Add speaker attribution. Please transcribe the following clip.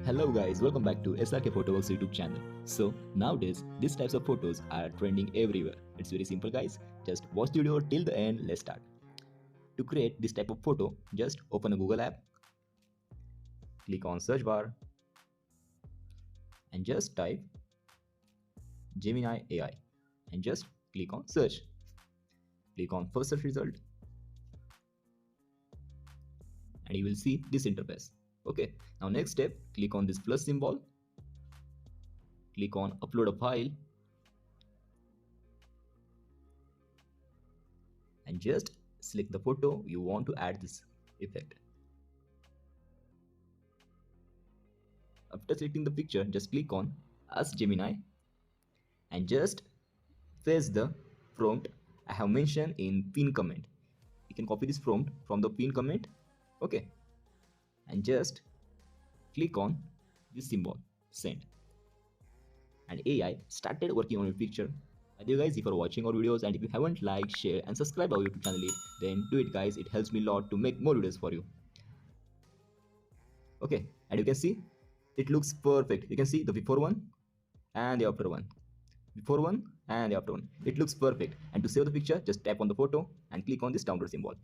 Speaker 1: Hello guys, welcome back to SRK Photoworks YouTube channel. So nowadays, these types of photos are trending everywhere. It's very simple guys, just watch the video till the end, let's start. To create this type of photo, just open a Google app, click on search bar and just type Gemini AI and just click on search. Click on first search result and you will see this interface. Okay, now next step, click on this plus symbol, click on upload a file and just select the photo you want to add this effect. After selecting the picture, just click on Ask Gemini and just paste the prompt I have mentioned in pin comment. You can copy this prompt from the pin comment. Okay, and just click on this symbol send and AI started working on your picture. By the way guys, if you are watching our videos and if you haven't liked, share and subscribe our YouTube channel yet, then do it guys, it helps me a lot to make more videos for you. Okay, and you can see it looks perfect. You can see the before one and the after one, before one and the after one. It looks perfect. And to save the picture, just tap on the photo and click on this download symbol.